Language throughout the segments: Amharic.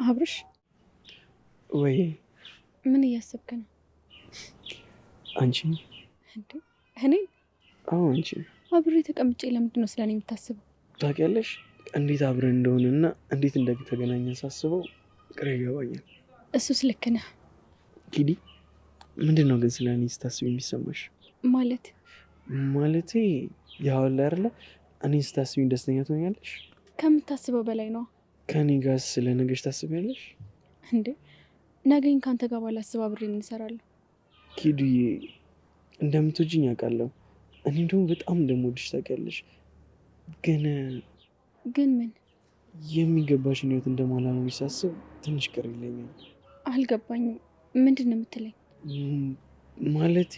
አብርሽ ወይ ምን እያሰብክ ነው? አንቺ እንዴ? እኔ አንቺ አብሬ ተቀምጬ ለምንድን ነው ስለኔ የምታስበው? ታውቂያለሽ እንዴት አብረን እንደሆነና እንዴት እንደተገናኘን ሳስበው ግራ ይገባኛል። እሱስ ልክ ነህ። ኪዲ ምንድነው ግን ስለኔ ስታስቢ የሚሰማሽ? ማለቴ ያው አይደለ እኔ ስታስቢኝ ደስተኛ ትሆኛለሽ? ከምታስበው በላይ ነው። ከኔ ጋር ስለ ነገሽ ታስቢያለሽ እንዴ? ነገኝ ካንተ ጋር ባላስብ አብሬ ምን እሰራለሁ? ኪዱዬ እንደምትወጂኝ አውቃለሁ። እኔ ደግሞ በጣም እንደምወድሽ ታውቂያለሽ። ግን ምን የሚገባሽን ህይወት እንደማላኖር ሳስብ ትንሽ ቅር ይለኛል። አልገባኝም። ምንድን ነው የምትለኝ? ማለቴ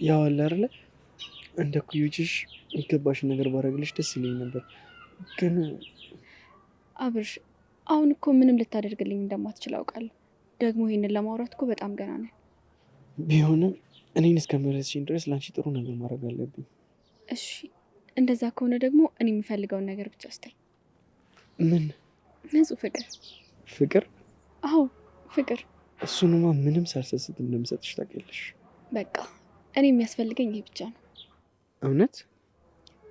ያው አይደለ እንደ ኩዮችሽ የሚገባሽን ነገር ባደርግልሽ ደስ ይለኝ ነበር። ግን አብርሽ አሁን እኮ ምንም ልታደርግልኝ እንደማትችል አውቃለሁ። ደግሞ ይሄንን ለማውራት እኮ በጣም ገና ነን። ቢሆንም እኔን እስከመረጥሽኝ ድረስ ለአንቺ ጥሩ ነገር ማድረግ አለብኝ። እሺ እንደዛ ከሆነ ደግሞ እኔ የምፈልገውን ነገር ብቻ ስታይ። ምን? ንጹህ ፍቅር። ፍቅር? አዎ ፍቅር። እሱንማ ምንም ሳልሰስት እንደምሰጥሽ ታውቂያለሽ። በቃ እኔ የሚያስፈልገኝ ይሄ ብቻ ነው። እውነት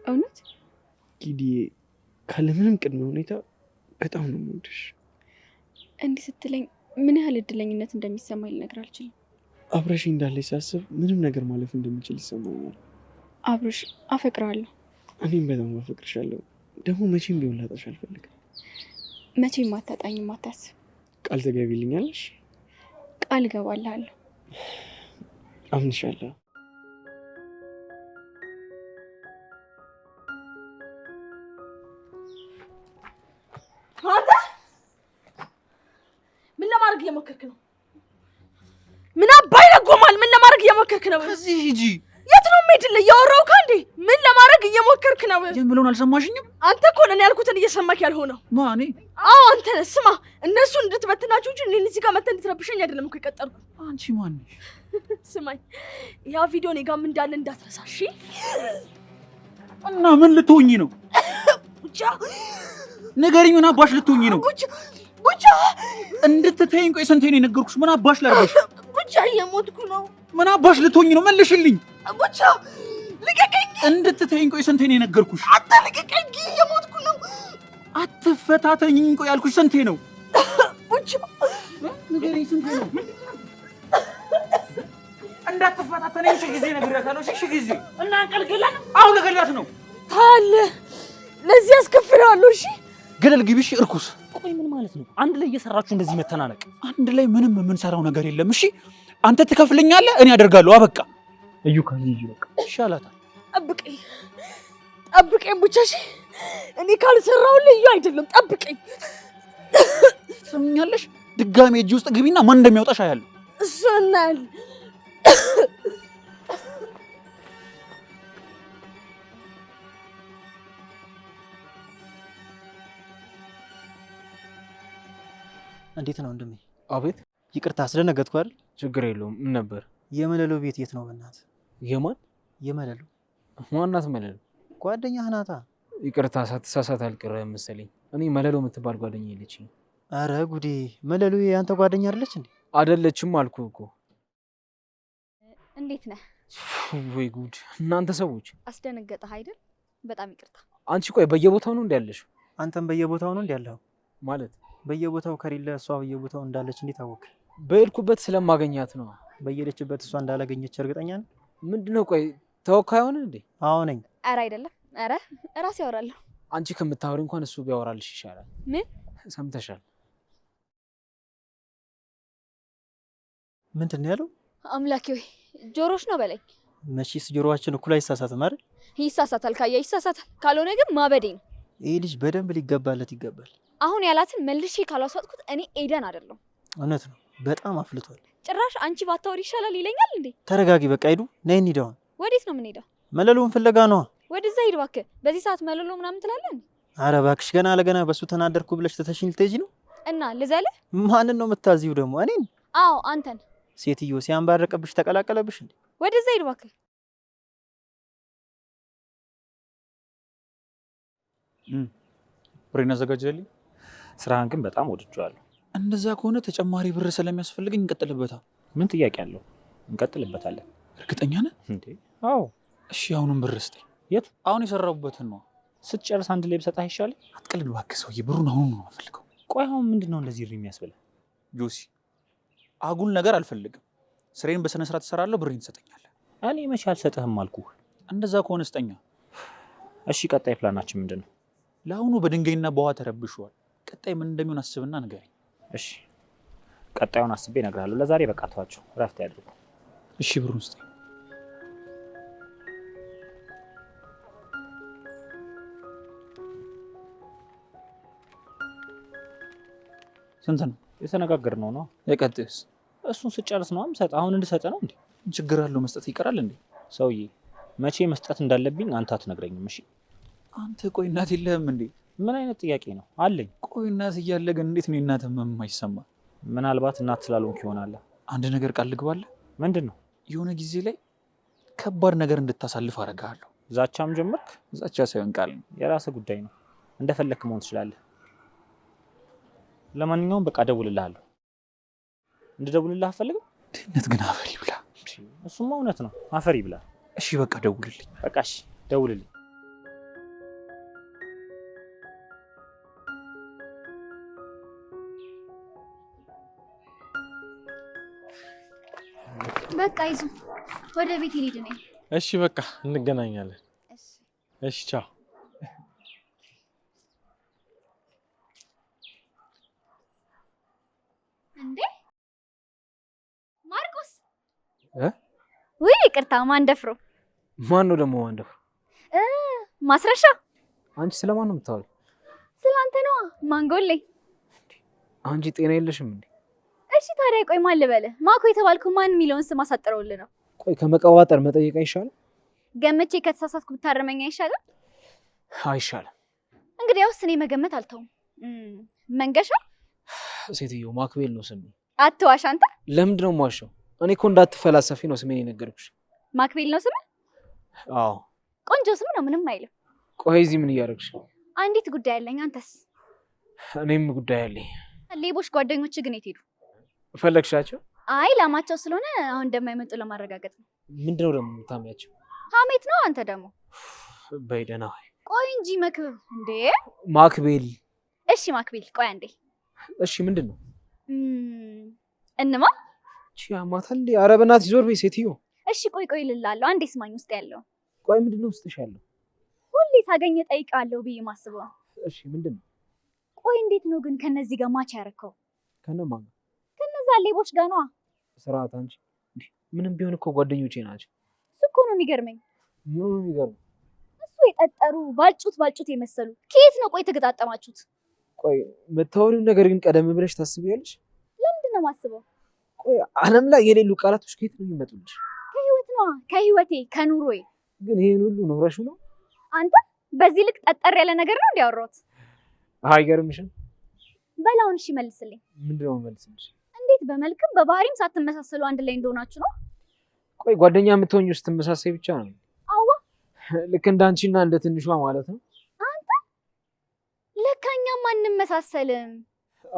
እውነት ኪዲዬ፣ ካለምንም ቅድመ ሁኔታ በጣም ነው የምወድሽ። እንዲህ ስትለኝ ምን ያህል እድለኝነት እንደሚሰማኝ ልነግር አልችልም። አብረሽ እንዳለሽ ሳስብ ምንም ነገር ማለፍ እንደምችል ይሰማኛል። አብርሽ አፈቅራለሁ። እኔም በጣም አፈቅርሻለሁ። ደግሞ መቼም ቢሆን ላጣሽ አልፈልግም። መቼም አታጣኝም፣ አታስብ። ቃል ትገቢልኛለሽ? ቃል እገባልሃለሁ። አምንሻለሁ። አንተ ምን ለማድረግ እየሞከርክ ነው? ምን አባይ ለጎማል? ምን ለማድረግ እየሞከርክ ነው? ከዚህ ሂጂ። የት ነው የምሄድልህ? እያወራሁ ካንዴ ምን ለማድረግ እየሞከርክ ነው? የምለውን አልሰማሽኝም? አንተ እኮ ነህ ያልኩትን እየሰማክ ያልሆነው። ማኔ? አዎ አንተ ነህ። ስማ እነሱን እንድትበትናቸው እንጂ እኔን እዚህ ጋር መተህ እንድትረብሸኝ አይደለም እኮ የቀጠርኩ። አንቺ ማን ነሽ? ስማኝ፣ ያ ቪዲዮ እኔ ጋርም እንዳለ እንዳትረሳ እሺ? እና ምን ልትሆኚ ነው? ቡቻ ንገሪኝ፣ ምን አባሽ ልትሆኚ ነው? ቡቻ እንድትተይኝ ቆይ ስንቴ ነው የነገርኩሽ? ምን አባሽ ላድርግሽ? ቡቻ እየሞትኩ ነው። ምን አባሽ ልትሆኚ ነው? መልሽልኝ። ቡቻ ልቀቀኝ። እንድትተይኝ ቆይ ስንቴ ነው የነገርኩሽ? አንተ ልቀቀኝ፣ እየሞትኩ ነው። አትፈታተኝኝ ቆይ ያልኩሽ ስንቴ ነው? ቡቻ ንገሪኝ፣ ስንቴ ነው? እንዳትፈታተነኝ እሺ ጊዜ ነግሬያታለሁ። እሺ ጊዜ እና አንቀልቅላት። አሁን ልገላት ነው ታያለህ። ለዚህ አስከፍላለሁ። እሺ ገደል ግቢሽ እርኩስ። ቆይ ምን ማለት ነው? አንድ ላይ እየሰራችሁ እንደዚህ መተናነቅ? አንድ ላይ ምንም የምንሰራው ነገር የለም። እሺ አንተ ትከፍለኛለህ፣ እኔ አደርጋለሁ። አበቃ። እዩ ከዚህ ይጂ በቃ ይሻላታል። ጠብቀኝ ቡቻ። እሺ እኔ ካልሰራሁልህ እዩ አይደለም፣ ጠብቀኝ። ትሰምኛለሽ? ድጋሜ እጅ ውስጥ ግቢና ማን እንደሚያወጣሽ አያለሁ። እሱ እናያለን። እንዴት ነው ወንድሜ? አቤት። ይቅርታ አስደነገጥኩ አይደል? ችግር የለውም። ምን ነበር? የመለሎ ቤት የት ነው በእናትህ? የማን? የመለሎ። ማናት መለሎ? ጓደኛህ ናታ። ይቅርታ ሳትሳሳት አልቀረህም መሰለኝ። እኔ መለሎ የምትባል ጓደኛ የለችኝ። አረ ጉዴ! መለሎ የአንተ ጓደኛ አይደለች እንዴ? አይደለችም አልኩህ እኮ። እንዴት ነህ? ወይ ጉድ! እናንተ ሰዎች አስደነገጠህ አይደል? በጣም ይቅርታ። አንቺ ቆይ በየቦታው ነው እንዴ ያለሽው? አንተም በየቦታው ነው እንዴ ያለኸው? ማለት በየቦታው ከሌለ እሷ በየቦታው እንዳለች እንዴት አወቅ? በሄድኩበት ስለማገኛት ነው። በየሄደችበት እሷ እንዳላገኘች እርግጠኛ ነህ? ምንድነው? ቆይ ተወካይ ሆነ እንዴ? አዎ ነኝ። ኧረ አይደለም። ኧረ እራሴ ያወራለሁ። አንቺ ከምታወሪ እንኳን እሱ ቢያወራልሽ ይሻላል። ምን ሰምተሻል? ምንድን ነው ያለው? አምላኬ ወይ ጆሮሽ ነው በለኝ። መቼስ ጆሮአችን እኩል አይሳሳትም አይደል? ይሳሳታል፣ ካያ ይሳሳታል። ካልሆነ ግን ማበዴ ነው። ይሄ ልጅ በደንብ ሊገባለት ይገባል። አሁን ያላትን መልሼ ካላስዋጥኩት እኔ ኤደን አይደለም። እውነት ነው፣ በጣም አፍልቷል። ጭራሽ አንቺ ባታወሪ ይሻላል ይለኛል እንዴ? ተረጋጊ በቃ። ሂዱ፣ ነይ እንሂድ። አሁን ወዴት ነው የምንሄደው? መለሎን ፍለጋ ነዋ። ወደዛ ሂድ እባክህ። በዚህ ሰዓት መለሎ ምናምን ትላለህ እንዴ? አረ እባክሽ፣ ገና ለገና በሱ ተናደርኩ ብለሽ ትተሽኝ ልትሄጂ ነው? እና ልዘልህ? ማንን ነው የምታዚው ደግሞ? እኔን? አዎ አንተን። ሴትዮ ሲያንባረቀብሽ ተቀላቀለብሽ እንዴ? ወደዛ ሂድ እባክህ። ብሬን አዘጋጀልኝ። ስራህን ግን በጣም ወድጄዋለሁ። እንደዛ ከሆነ ተጨማሪ ብር ስለሚያስፈልገኝ እንቀጥልበታል። ምን ጥያቄ አለው? እንቀጥልበታለን። እርግጠኛ ነህ እንዴ? አዎ። እሺ አሁንም ብር ስጠኝ። የት? አሁን የሰራሁበትን ነው። ስትጨርስ አንድ ላይ ብሰጥህ አይሻልም? አትቀልድ እባክህ ሰውዬ፣ ብሩን አሁን ነው የምፈልገው። ቆይ አሁን ምንድነው እንደዚህ እሪ የሚያስብልህ? ጆሲ አጉል ነገር አልፈልግም። ስሬን በስነ ስርዓት እሰራለሁ፣ ብሬን ትሰጠኛለህ። እኔ መቼ አልሰጥህም አልኩህ። እንደዛ ከሆነ ስጠኛ። እሺ ቀጣይ ፕላናችን ምንድን ነው? ለአሁኑ በድንጋይና በውሃ ተረብሸዋል። ቀጣይ ምን እንደሚሆን አስብና ንገረኝ። እሺ ቀጣዩን አስቤ እነግርሃለሁ። ለዛሬ በቃ ተዋቸው፣ እረፍት ያድርጉ። እሺ ብሩን ስጠኝ። ስንት ነው? የተነጋገርነው ነው። የቀጥስ እሱን ስጨርስ ነው የምሰጥ። አሁን እንድሰጥ ነው እንዴ? ችግር አለው? መስጠት ይቀራል እንዴ? ሰውዬ መቼ መስጠት እንዳለብኝ አንተ አትነግረኝም? እሺ አንተ ቆይ እናት የለህም እንዴ? ምን አይነት ጥያቄ ነው? አለኝ። ቆይ እናት እያለ ግን እንዴት ነው እናት የማይሰማ? ምናልባት እናት ስላልሆንክ ይሆናል። አንድ ነገር ቃል ልግባለህ። ምንድን ነው? የሆነ ጊዜ ላይ ከባድ ነገር እንድታሳልፍ አደርግሃለሁ። ዛቻም ጀመርክ? ዛቻ ሳይሆን ቃል ነው። የራስህ ጉዳይ ነው። እንደፈለክ መሆን ትችላለህ። ለማንኛውም በቃ እደውልልሃለሁ። እንድደውልልህ አትፈልግም? ድህነት ግን አፈር ይብላ። እሱማ እውነት ነው፣ አፈር ይብላ። እሺ በቃ ደውልልኝ። በቃ እሺ ደውልልኝ። በቃ ይዙ ወደ ቤት ሊድ ነኝ። እሺ በቃ እንገናኛለን። እሺ ቻው። እንዴ ማርቆስ! እ ውይ ይቅርታ፣ ማንደፍሮ። ማን ነው ደግሞ ማንደፍሮ? ማስረሻ። አንቺ ስለማን ነው የምታወሪው? ስላንተ ነዋ ማንጎሌ። አንቺ ጤና የለሽም እንዴ? እሺ ታዲያ ቆይ ማን ልበልህ? ማኮ የተባልኩ ማን የሚለውን ስም አሳጥረውልህ ነው። ቆይ ከመቀባጠር መጠየቅ አይሻልም? ገመቼ ከተሳሳትኩ ብታረመኝ አይሻልም? አይሻልም። እንግዲያውስ እኔ መገመት አልተውም። መንገሻ። ሴትዮ ማክቤል ነው ስሜ። አትዋሽ አንተ። ለምንድን ነው የማዋሸው? እኔ እኮ እንዳትፈላሰፊ ነው ስሜን የነገርኩሽ። ማክቤል ነው ስም? አዎ ቆንጆ ስም ነው፣ ምንም አይልም። ቆይ እዚህ ምን እያደረግሽ? አንዲት ጉዳይ አለኝ። አንተስ? እኔም ጉዳይ አለኝ። ሌቦች ጓደኞች ግን የት ሄዱ? ፈለግሻቸው? አይ ላማቸው ስለሆነ አሁን እንደማይመጡ ለማረጋገጥ ነው። ምንድነው ደግሞ የምታምያቸው? ሀሜት ነው። አንተ ደግሞ በይ ደህና ዋይ። ቆይ እንጂ መክብብ እንዴ! ማክቤል። እሺ ማክቤል፣ ቆይ አንዴ። እሺ ምንድን ነው? እንማ ቺ አማታል። ኧረ በእናትሽ ዞር በይ ሴትዮ። እሺ ቆይ ቆይ ልላለሁ። አንዴ ስማኝ። ውስጥ ያለው ቆይ ምንድን ነው ውስጥሽ ያለው? ሁሌ ሳገኘ ጠይቃለሁ ብዬ ማስበው። እሺ ምንድን ነው? ቆይ እንዴት ነው ግን ከነዚህ ጋር ማች ያረከው? ከነማን ጋር? ከነዛ ሌቦች ጋር ነዋ። ስርዓት አንቺ። ምንም ቢሆን እኮ ጓደኞቼ ናቸው። እሱ እኮ ነው የሚገርመኝ። ምን ነው የሚገርመው? እሱ የጠጠሩ ባልጩት የመሰሉ ከየት ነው ቆይ ተገጣጠማችሁት? ቆይ የምታወሪው ነገር ግን ቀደም ብለሽ ታስቢያለሽ? ለምንድን ነው የማስበው? ቆይ ዓለም ላይ የሌሉ ቃላቶች ከየት ነው የሚመጡልሽ? ከህይወት ነዋ፣ ከህይወቴ ከኑሮዬ። ግን ይሄን ሁሉ ኖረሽው ነው? አንተ በዚህ ልክ ጠጠር ያለ ነገር ነው እንዲያወራሁት? አይገርምሽም? በላውን እሺ መልስልኝ። ምንድነው መልስልሽ? እንዴት በመልክም በባህሪም ሳትመሳሰሉ አንድ ላይ እንደሆናችሁ ነው? ቆይ ጓደኛ የምትሆኚው ስትመሳሰይ ብቻ ነው? አዋ ልክ እንደ አንቺና እንደ ትንሿ ማለት ነው። አንተ ለካ እኛም አንመሳሰልም።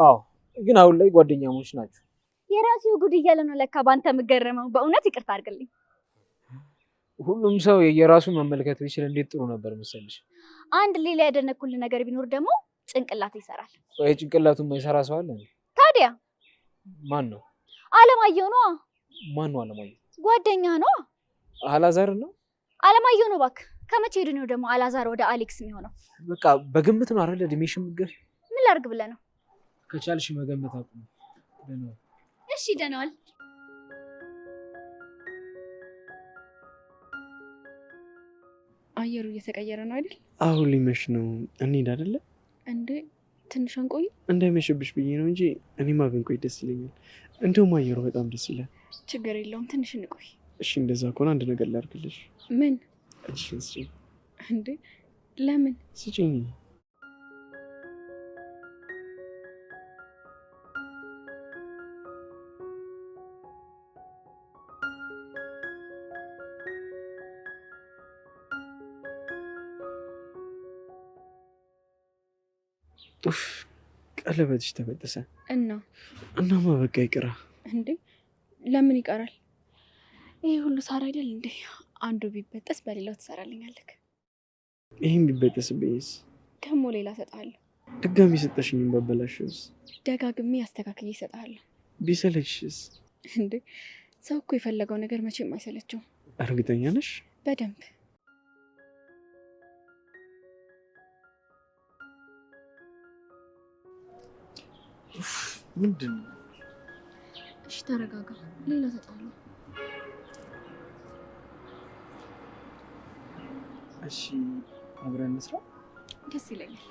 አዎ ግን አሁን ላይ ጓደኛሞች ናቸው። የራሴው ጉድ እያለ ነው ለካ ባንተ የምገረመው። በእውነት ይቅርታ አድርግልኝ። ሁሉም ሰው የራሱን መመልከት ቢችል እንዴት ጥሩ ነበር መሰልሽ። አንድ ሌላ ያደነኩልህ ነገር ቢኖር ደግሞ ጭንቅላት ይሰራል። ቆይ ጭንቅላቱን የማይሰራ ሰው አለ? ታዲያ ማን ነው? አለማየሁ ነዋ። ማን ነው አለማየሁ? ጓደኛ ነዋ። አላዛር ነው? አለማየሁ ነው እባክህ። ከመቼ ሄዱ ነው ደግሞ አላዛር ወደ አሌክስ የሚሆነው? በቃ በግምት ነው አይደል እድሜሽን ምገር? ምን ላድርግ ብለህ ነው? ከቻልሽ መገመት አቁም። ደህና ዋል። እሺ ደህና ዋል። አየሩ እየተቀየረ ነው አይደል? አሁን ሊመሽ ነው። እንሂድ አይደለ እንዴ? ትንሽ እንቆይ። እንዳይመሽብሽ ብዬ ነው እንጂ እኔማ ብንቆይ ደስ ይለኛል። እንደውም አየሩ በጣም ደስ ይላል። ችግር የለውም፣ ትንሽ እንቆይ። እሺ እንደዛ ከሆነ አንድ ነገር ላድርግልሽ። ምን? እጅሽን ስጪኝ። እንዴ ለምን? ስጪኝ። ኡፍ ቀለበትሽ ተበጠሰ እናማ በቃ ይቅራ እንዴ? ለምን ይቀራል? ይሄ ሁሉ ሳር አይደል እንዴ? አንዱ ቢበጠስ በሌላው ትሰራልኛለህ። ይሄን ቢበጠስብኝስ? ደግሞ ሌላ እሰጥሃለሁ። ድጋሚ ሰጠሽኝ ባበላሽስ? ደጋግሜ አስተካክዬ እሰጥሃለሁ። ቢሰለችስ? እንዴ ሰው እኮ የፈለገው ነገር መቼም አይሰለችው። እርግጠኛ ነሽ? በደንብ። ምንድን ነው? እሺ ተረጋጋ፣ ሌላ እሰጥሃለሁ። እሺ አብረን እንስራ። ደስ ይለኛል።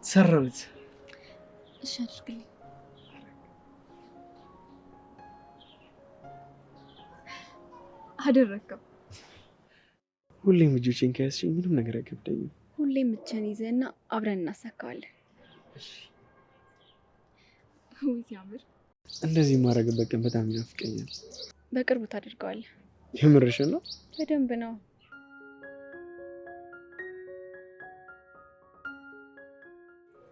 ሰራሁት። እሺ አድርግልኝ። አደረግከው። ሁሌም እጆቼን ከያዝሽኝ ምንም ነገር አይከብደኝም። ሁሌም እጅህን ይዘህና አብረን እናሳካዋለን። ውይ ሲያምር። እንደዚህ ማድረግበት ቀን በጣም ይናፍቀኛል። በቅርቡ ታደርገዋለህ። የምርሽን ነው? በደንብ ነው።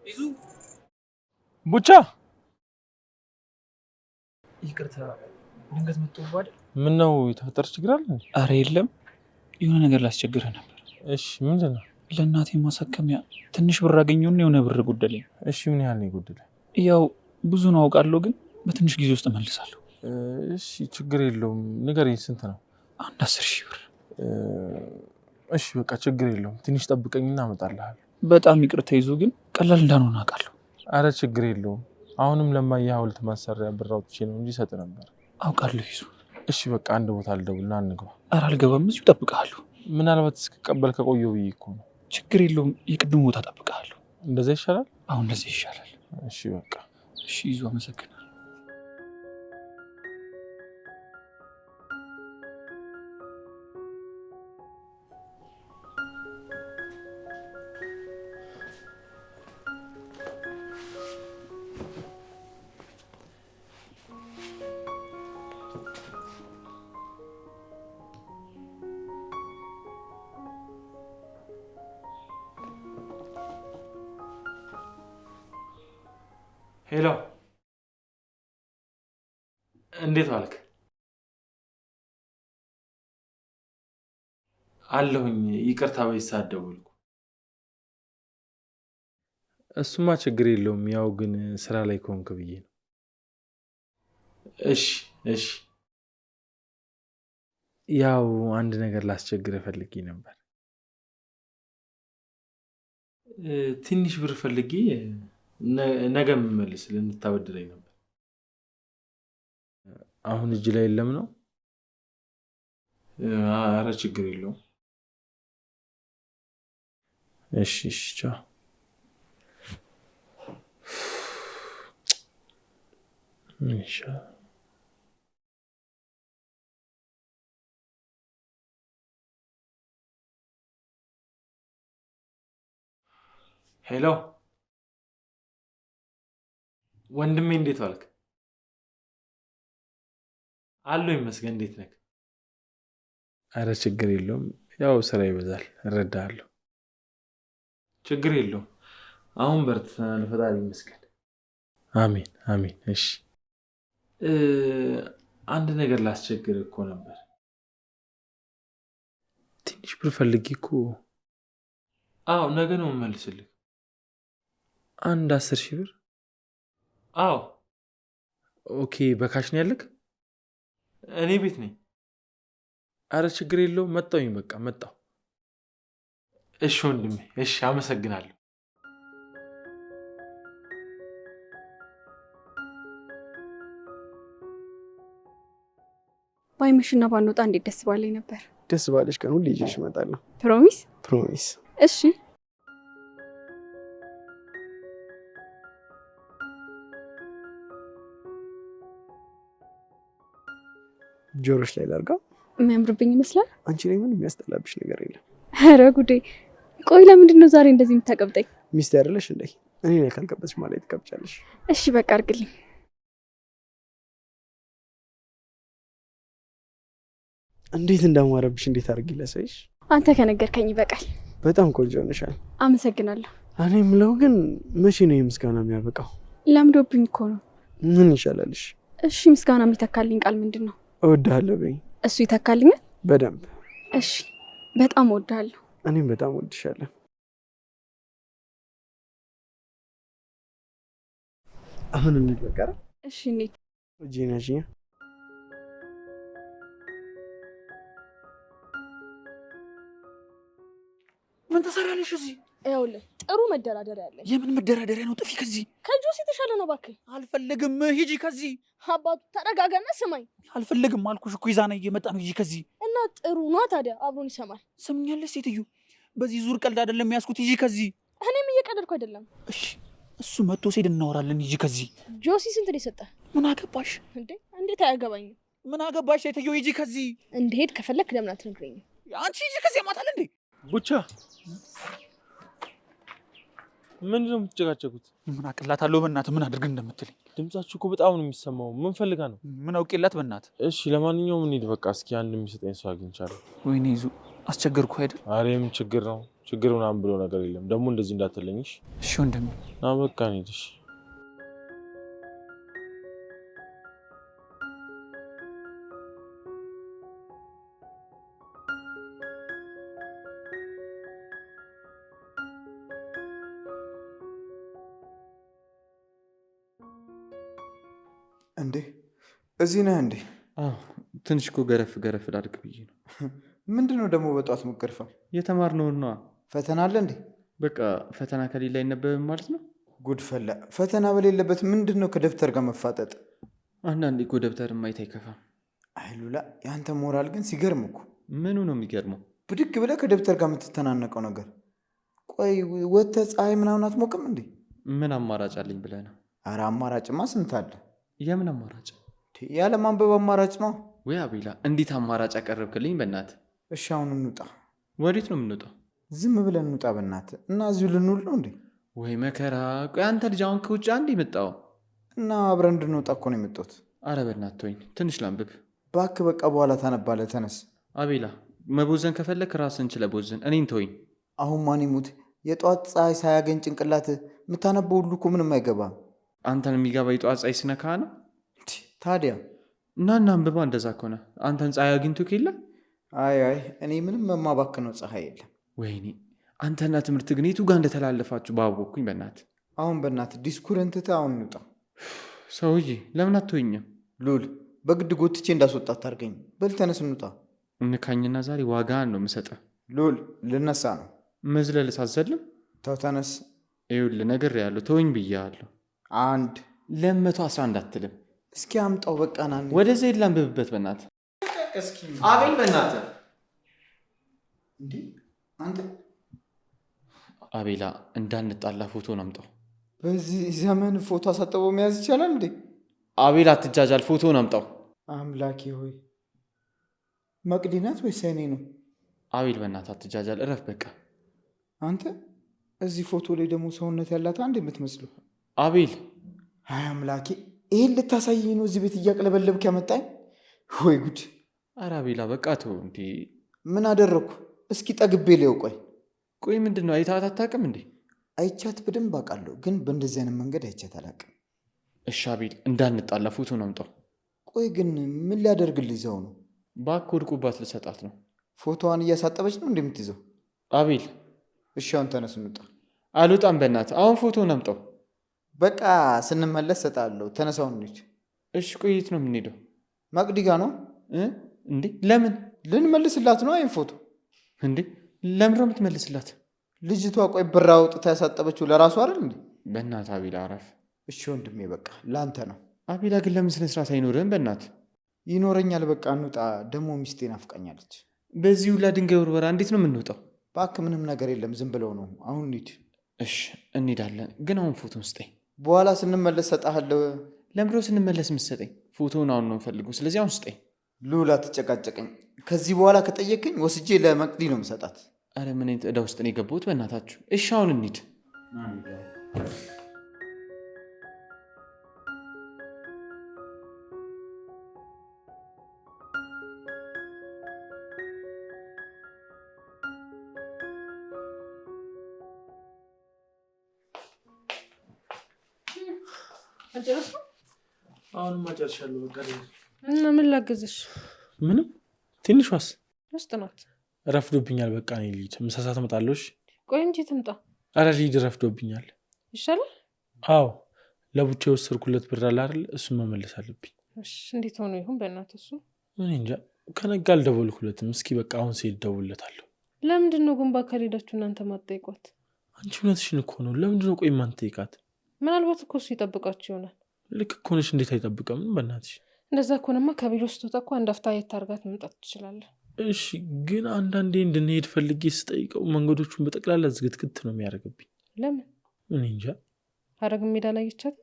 ይዙ ቡቻ ይቅርታ ድንገት መጥቶብህ። ምን ነው የተፈጠረ ችግር አለ? አረ የለም የሆነ ነገር ላስቸግርህ ነበር። እሺ ምንድን ነው? ለእናቴ ማሳከሚያ ትንሽ ብር አገኘሁና የሆነ ብር ጎደለኝ። እሺ ምን ያህል ነው የጎደለኝ? ያው ብዙ ነው አውቃለሁ፣ ግን በትንሽ ጊዜ ውስጥ እመልሳለሁ። እሺ ችግር የለውም ንገረኝ። ስንት ነው? 10,000 ብር። እሺ በቃ ችግር የለውም ትንሽ ጠብቀኝና አመጣልሃለሁ። በጣም ይቅርታ ይዙ፣ ግን ቀላል እንዳልሆነ አውቃለሁ። አረ ችግር የለውም አሁንም ለማየ ሐውልት ማሰሪያ ብር አውጥቼ ነው እንጂ ሰጥ ነበር። አውቃለሁ ይዙ። እሺ በቃ አንድ ቦታ ልደውልና እንግባ። አረ አልገባም፣ እዚሁ እጠብቅሃለሁ። ምናልባት እስክቀበል ከቆየሁ ብዬ እኮ ነው። ችግር የለውም የቅድም ቦታ እጠብቅሃለሁ። እንደዛ ይሻላል? አሁን እንደዚህ ይሻላል። እሺ በቃ እሺ ይዙ፣ አመሰግናለሁ። ሄሎ እንዴት ዋልክ? አለሁኝ። ይቅርታ በዚህ ሰዓት ደወልኩ። እሱማ ችግር የለውም ያው ግን ስራ ላይ ከሆንክ ብዬ ነው። እሺ እሺ። ያው አንድ ነገር ላስቸግር ፈልጌ ነበር። ትንሽ ብር ፈልጌ ነገ የምመልስ ልንታበድረኝ ነበር። አሁን እጅ ላይ የለም ነው? አረ ችግር የለውም። እሺ እሺ ቻው። ኢንሻአላህ። ሄሎ ወንድሜ እንዴት ዋልክ? አሎ ይመስገን። እንዴት ነህ? አረ ችግር የለውም ያው ስራ ይበዛል እረዳለሁ። ችግር የለውም አሁን በርትተናል ፈጣሪ ይመስገን። አሜን አሜን። እሺ አንድ ነገር ላስቸግር እኮ ነበር። ትንሽ ብር ፈልጌ እኮ። አዎ ነገ ነው የምመልስልህ። አንድ 10,000 ብር። አዎ ኦኬ። በካሽ ነው ያለክ? እኔ ቤት ነኝ። አረ ችግር የለውም መጣሁኝ። በቃ መጣሁ። እሺ ወንድሜ እሺ አመሰግናለሁ። ባይመሽና ባንወጣ እንዴት ደስ ባለኝ ነበር። ደስ ባለሽ ቀን ሁሌ ይዤሽ እመጣለሁ። ፕሮሚስ? ፕሮሚስ። እሺ ጆሮሽ ላይ ላድርገው? የሚያምርብኝ ይመስላል። አንቺ ላይ ምንም የሚያስጠላብሽ ነገር የለም። ኧረ ጉዴ! ቆይ ለምንድን ነው ዛሬ እንደዚህ የምታቀብጠኝ? ሚስት አይደለሽ እንዴ? እኔ ላይ ካልቀበጥሽ ማለት ትቀብጫለሽ። እሺ በቃ አድርግልኝ። እንዴት እንዳማረብሽ እንዴት አድርጌ ላሳይሽ? አንተ ከነገርከኝ ይበቃል። በጣም ቆንጆ ነሻል። አመሰግናለሁ። እኔ የምለው ግን መቼ ነው የምስጋና የሚያበቃው? ለምዶብኝ እኮ ነው። ምን ይሻላልሽ? እሺ ምስጋና የሚተካልኝ ቃል ምንድን ነው? እወድሃለሁ በይኝ። እሱ ይተካልኛል? በደንብ። እሺ በጣም እወድሃለሁ። እኔም በጣም እወድሻለሁ። አሁን እንሂድ በቃ። እሺ እንሂድ። እጄን ያዥኝ። ምን ትሰሪያለሽ እዚህ? ይኸውልህ ጥሩ መደራደሪያ ያለኝ። የምን መደራደሪያ ነው? ጥፊ ከዚህ። ከጆሲ የተሻለ ነው እባክህ። አልፈልግም፣ ሂጂ ከዚህ። አባቱ ተረጋጋና ስማኝ። አልፈልግም አልኩሽ እኮ ይዛና እየመጣ ነው። ሂጂ ከዚህ። እና ጥሩ ነው ታዲያ አብሮን ይሰማል። ሰምኛለሽ ሴትዮ፣ በዚህ ዙር ቀልድ አይደለም ያዝኩት። ሂጂ ከዚህ። እኔም እየቀለድኩ አይደለም። እሺ እሱ መጥቶ ሲሄድ እናወራለን። ሂጂ ከዚህ። ጆሲ ስንት ነው የሰጠህ? ምን አገባሽ? እንዴ እንዴት አያገባኝም? ምን አገባሽ ሴትዮ? ሂጂ ከዚህ። እንድሄድ ከፈለክ ለምን አትነግረኝም? አንቺ ሂጂ ከዚህ። ያማታል እንዴ? ቡቻ ምንድን ነው የምትጨቃጨቁት? ምን አቅላታለሁ በእናትህ። ምን አድርግ እንደምትለኝ። ድምጻችሁ እኮ በጣም ነው የሚሰማው። ምን ፈልጋ ነው? ምን አውቄላት በእናትህ። እሺ ለማንኛውም እንሂድ በቃ። እስኪ አንድ የሚሰጠኝ ሰው አግኝቻለሁ። ወይኔ ይዙ አስቸገርኩ አይደል? ኧረ ምን ችግር ነው? ችግር ምናምን ብሎ ነገር የለም። ደግሞ እንደዚህ እንዳትለኝሽ። እሺ ወንድሜ። ና በቃ እንሂድ። እሺ እንዴ እዚህ ነህ እንዴ? ትንሽ እኮ ገረፍ ገረፍ ላድርግ ብዬ ነው። ምንድነው ደግሞ በጧት መገርፈው? የተማርነውን ነዋ። ፈተና አለ እንዴ? በቃ ፈተና ከሌላ አይነበብም ማለት ነው። ጉድ ፈላ። ፈተና በሌለበት ምንድነው ከደብተር ጋር መፋጠጥ? አንዳንዴ እኮ ደብተር ማየት አይከፋም። አይሉላ ያንተ ሞራል ግን ሲገርም እኮ። ምኑ ነው የሚገርመው? ብድግ ብለህ ከደብተር ጋር የምትተናነቀው ነገር። ቆይ ወጥተህ ፀሐይ ምናምን አትሞቅም እንዴ? ምን አማራጭ አለኝ ብለህ ነው? አረ አማራጭማ ስንት አለ። የምን አማራጭ? ያለ ማንበብ አማራጭ ነው ወይ አቤላ? እንዴት አማራጭ አቀረብክልኝ? በእናትህ እሺ አሁን እንውጣ። ወዴት ነው የምንወጣው? ዝም ብለን እንውጣ በእናትህ። እና እዚሁ ልንውል ነው እንዴ? ወይ መከራ። ቆይ አንተ ልጅ አሁን ከውጭ አንድ የመጣው እና አብረን እንድንወጣ እኮ ነው የመጣሁት። አረ በእናትህ ተወኝ፣ ትንሽ ላንብብ። እባክህ በቃ በኋላ ታነባለህ። ተነስ አቤላ። መቦዘን ከፈለክ ራስን ችለህ ቦዝን፣ እኔን ተወኝ። አሁን ማን ይሙት የጠዋት ፀሐይ ሳያገኝ ጭንቅላት የምታነበው ሁሉ እኮ ምንም አይገባም። አንተን የሚገባ የጠዋት ፀሐይ ስነካ ነው ታዲያ። እና አንብባ። እንደዛ ከሆነ አንተን ፀሐይ አግኝቶ የለ? አይ እኔ ምንም የማባክነው ፀሐይ የለም። ወይኔ አንተና ትምህርት ግን የቱ ጋር እንደተላለፋችሁ ባወቅኩኝ። በእናትህ አሁን በእናትህ ዲስኩርን ትተህ አሁን እንውጣ። ሰውዬ ለምን አትወኝም? ሉል በግድ ጎትቼ እንዳስወጣት ታርገኝ። በል ተነስ እንውጣ። እንካኝና ዛሬ ዋጋህን ነው የምሰጠህ። ሉል ልነሳ ነው። መዝለል ሳትዘልም? ተው ተነስ። ይኸውልህ ነግሬሃለሁ፣ ተወኝ ብዬሃለሁ። አንድ 211 አትልም? እስኪ አምጣው በቃ ና ወደዚያ ሄድ ላንብብበት። በእናትህ አቤል፣ በእናትህ እንዴ አንተ አቤላ፣ እንዳንጣላ ፎቶን አምጣው። በዚህ ዘመን ፎቶ አሳጥቦ መያዝ ይቻላል እንዴ? አቤላ አትጃጃል፣ ፎቶን አምጣው። አምላኬ ሆይ መቅዲ ናት ወይስ እኔ ነው? አቤል በእናትህ አትጃጃል፣ እረፍ በቃ። አንተ እዚህ ፎቶ ላይ ደግሞ ሰውነት ያላት አንድ የምትመስለው። አቤል፣ አይ አምላኬ፣ ይህን ልታሳየኝ ነው እዚህ ቤት እያቅለበለብክ ያመጣኝ? ወይ ጉድ! ኧረ አቤላ በቃ ተው እንዴ። ምን አደረግኩ? እስኪ ጠግቤ ሊው። ቆይ ምንድን ነው? አይታት አታውቅም እንዴ? አይቻት በደንብ አውቃለሁ፣ ግን በእንደዚህ አይነት መንገድ አይቻት አላውቅም። እሺ አቤል፣ እንዳንጣላ ፎቶን አምጣው። ቆይ ግን ምን ሊያደርግልህ ይዘው ነው? እባክህ ወድቁባት ልሰጣት ነው። ፎቶዋን እያሳጠበች ነው እንደምትይዘው? አቤል፣ እሺ አሁን ተነስ እንውጣ። አልወጣም በእናትህ፣ አሁን ፎቶን አምጣው። በቃ ስንመለስ ሰጣለሁ። ተነሳውን እንሂድ። እሺ ቆይ የት ነው የምንሄደው? መቅዲ ጋ ነው እንዴ? ለምን? ልንመልስላት ነው ይሄን ፎቶ። እንዴ ለምን ነው የምትመልስላት? ልጅቷ ቆይ ብር አውጥታ ያሳጠበችው ለራሱ አይደል እንዴ? በእናትህ አቤላ አረፍ። እሺ ወንድሜ በቃ ላንተ ነው። አቤላ ግን ለምን ስነ ስርዓት አይኖርህም? በእናትህ ይኖረኛል። በቃ እንውጣ። ደግሞ ሚስቴ ናፍቃኛለች። በዚህ ሁላ ድንጋይ ወርወራ እንዴት ነው የምንወጣው? እባክህ ምንም ነገር የለም፣ ዝም ብለው ነው። አሁን እንሂድ። እሺ እንሄዳለን፣ ግን አሁን ፎቶን ስጠኝ። በኋላ ስንመለስ ሰጣለሁ። ለምሮ ስንመለስ የምትሰጠኝ? ፎቶውን አሁን ነው የምፈልገው። ስለዚህ አሁን ስጠኝ። ሉላ ትጨቃጨቀኝ። ከዚህ በኋላ ከጠየቅኝ ወስጄ ለመቅዲ ነው የምሰጣት። አረ ምን አይነት ዕዳ ውስጥ ነው የገባሁት? በእናታችሁ። እሺ አሁን እንሂድ። አልጨረስኩም? አሁንማ ጨርሻለሁ። በቃ እና ምን ላገዝሽ? ምንም ትንሿስ ውስጥ ናት። ረፍዶብኛል። በቃ እኔ ልሂድ። ምሳ ሰዓት እመጣለሁ። ቆይ እንጂ ትምጣ። ኧረ ልሂድ፣ ረፍዶብኛል። ይሻላል? አዎ ለቡቻ የወሰድኩለት ብር አለ አይደል? እሱን መመለስ አለብኝ። እሺ እንዴት ሆኖ ይሁን በእናትህ እሱ? እኔ እንጃ። ከነጋ አልደወልኩለትም። እስኪ በቃ አሁን ስሄድ እደውልለታለሁ። ለምንድን ነው ግን በአካል ሄዳችሁ እናንተ ማትጠይቋት? አንቺ እውነትሽን እኮ ነው። ለምንድን ነው ቆይ የማንጠይቃት? ምናልባት እኮ እሱ ይጠብቃችሁ ይሆናል። ልክ እኮ ነሽ። እንዴት አይጠብቅም? በእናትሽ እንደዛ ከሆነማ ከቢሮ ስትወጣ እኮ አንድ አፍታ የታርጋት መምጣት ትችላለህ። እሺ ግን አንዳንዴ እንድንሄድ ፈልጌ ስጠይቀው መንገዶቹን በጠቅላላ ዝግትግት ነው የሚያደርግብኝ። ለምን? እኔ እንጃ። ሀረግ ሜዳ ላይ ይቻል።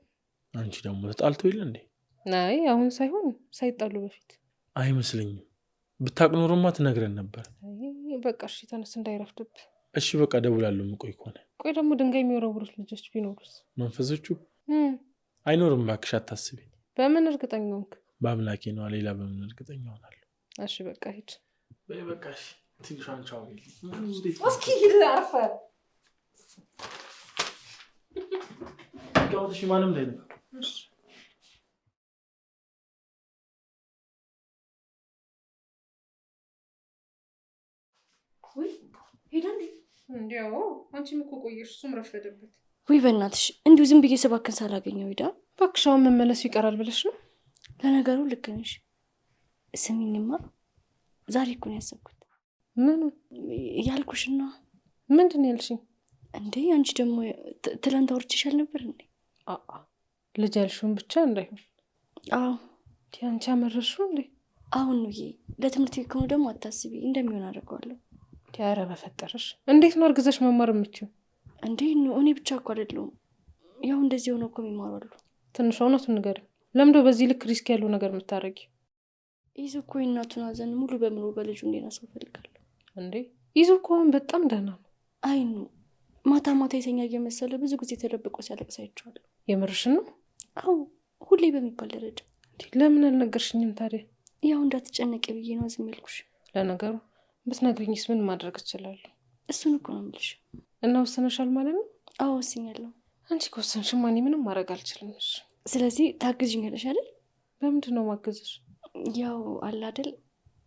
አንቺ ደግሞ ተጣልቶ የለ እንዴ? አይ አሁን ሳይሆን ሳይጣሉ በፊት አይመስለኝም። ብታቅ ኖሮማ ትነግረን ነበር። በቃ እሺ ተነስ እንዳይረፍድብህ። እሺ በቃ ደውላለሁ። የምቆይ ከሆነ ቆይ ደግሞ ድንጋይ የሚወረውሩት ልጆች ቢኖሩስ? መንፈሶቹ አይኖርም። እባክሽ አታስቢ። በምን እርግጠኛ ሆንክ? በአምላኬ ነዋ። ሌላ በምን እርግጠኛ ሆናለሁ? እሺ በቃ ሂድ። በቃ እሺ። ትንሿን ቻው። እስኪ ሂድ አርፈ እሺ። ማንም ላይ ነው። እንዲያው አንቺም እኮ ቆየሽ፣ እሱም ረፈደበት። ወይ በእናትሽ እንዲሁ ዝም ብዬ ሰባክን ሳላገኘው ሄዳ። እባክሽ አሁን መመለሱ ይቀራል ብለሽ ነው? ለነገሩ ልክ ነሽ። ስሚኝማ ዛሬ እኮ ነው ያሰብኩት። ምን ያልኩሽና? ምንድን ያልሽኝ እንዴ? አንቺ ደግሞ ትላንት አውርቼሻል ነበር እንዴ? ልጅ ያልሽውን ብቻ እንዳይሆን። አዎ አንቺ አመረርሽው እንዴ? አሁን ነው ለትምህርት ቤት ከሆነ ደግሞ አታስቢ፣ እንደሚሆን አደርገዋለሁ። ኧረ በፈጠረሽ እንዴት ነው አርግዘሽ መማር የምችው? እንዴ ነው እኔ ብቻ እኮ አይደለሁም፣ ያው እንደዚህ ሆነው እኮ የሚማሩ አሉ። ትንሽ እውነቱን ንገሪኝ። ለምዶ በዚህ ልክ ሪስክ ያለው ነገር የምታደርጊ? ይዞ እኮ የእናቱን ሐዘን ሙሉ በሙሉ በልጁ እንዲነሳው እፈልጋለሁ። እንዴ ይዞ እኮ አሁን በጣም ደህና ነው። አይኑ ማታ ማታ የተኛ እየመሰለ ብዙ ጊዜ ተደብቆ ሲያለቅስ አይቼዋለሁ። የምርሽን ነው? አዎ ሁሌ በሚባል ደረጃ። ለምን አልነገርሽኝም ታዲያ? ያው እንዳትጨነቂ ብዬ ነው ዝም ያልኩሽ። ለነገሩ ብትነግሪኝስ ምን ማድረግ እችላለሁ? እሱን እኮ ነው የምልሽ። እና ወሰነሻል ማለት ነው? አዎ ወስኛለሁ። አንቺ ከወሰንሽማ እኔ ምንም ማድረግ አልችልም። ስለዚህ ታግዥኛለሽ አይደል? በምንድን ነው ማገዝሽ? ያው አለ አይደል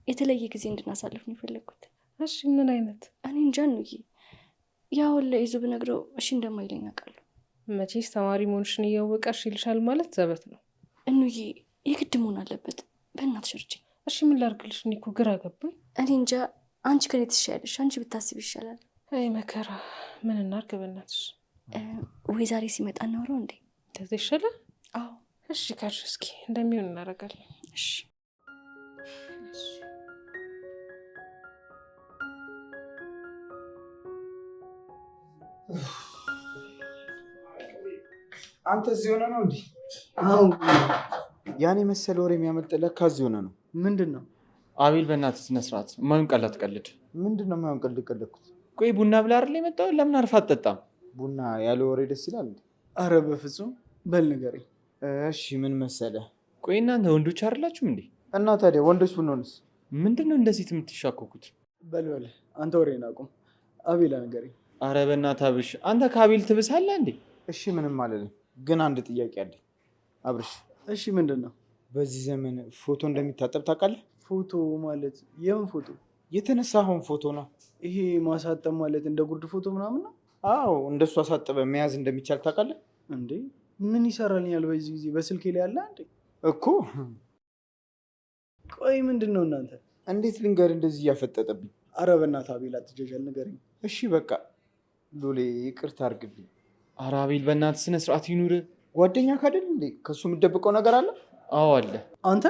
የተለየ ጊዜ እንድናሳልፍ ነው የፈለግኩት። እሺ ምን አይነት? እኔ እንጃ ነው ያው ለይዙ ብነግረው እሺ እንደማይለኝ አውቃለሁ። መቼስ ተማሪ መሆንሽን እያወቀ እሺ ይልሻል ማለት ዘበት ነው። እንዬ የግድ መሆን አለበት። በእናትሽ እርጅኝ። እሺ ምን ላድርግልሽ? እኔ እኮ ግራ ገባኝ። እኔ እንጃ። አንቺ ከኔ ትሻያለሽ። አንቺ ብታስብ ይሻላል። አይ መከራ። ምን እናድርግ በእናትሽ? ወይ ዛሬ ሲመጣ እናውራው እንዴ? ከዚ ይሻላል። አዎ እሺ ካልሽ እስኪ እንደሚሆን እናደርጋለን። እሺ አንተ እዚህ ሆነ ነው እንዴ? ያኔ መሰለ ወሬ የሚያመጣልህ ከዚህ ሆነ ነው። ምንድን ነው? አቤል በእናትህ ስነ ስርዓት። ማን ቀላት ቀልድ? ምንድን ነው የማይሆን ቀልድ ቀለድኩት? ቆይ ቡና ብላ አይደል የመጣው? ለምን አርፋ አትጠጣም? ቡና ያለ ወሬ ደስ ይላል እንዴ? አረ በፍጹም። በል ንገረኝ። እሺ ምን መሰለ? ቆይ እናንተ ወንዶች አይደላችሁም እንዴ? እና ታዲያ ወንዶች ብንሆንስ? ምንድን ነው እንደዚህ የምትሻኮኩት? በል አንተ ወሬን አቁም። አቤላ ንገረኝ። አረ በእናትህ አብርሽ፣ አንተ ከአቤል ትብሳለህ እንዴ? እሺ ምንም አልልም፣ ግን አንድ ጥያቄ አለኝ አብርሽ። እሺ ምንድን ነው? በዚህ ዘመን ፎቶ እንደሚታጠብ ታውቃለህ? ፎቶ ማለት የምን ፎቶ? የተነሳኸውን ፎቶ ነው። ይሄ ማሳጠብ ማለት እንደ ጉርድ ፎቶ ምናምን ነው? አዎ እንደሱ አሳጥበ መያዝ እንደሚቻል ታውቃለህ? እንዴ ምን ይሰራልኛል በዚህ ጊዜ በስልኬ ላይ ያለ እንዴ እኮ። ቆይ ምንድን ነው እናንተ? እንዴት ልንገር እንደዚህ እያፈጠጠብኝ? አረ በእናትህ አቤል አትጃጃል፣ ንገረኝ። እሺ በቃ ሎሌ ይቅርታ አድርግልኝ። አረ አቤል በእናትህ ስነ ስርዓት ይኑር። ጓደኛ ካደል እንዴ ከሱ የምትደብቀው ነገር አለ? አዎ አለ። አንተ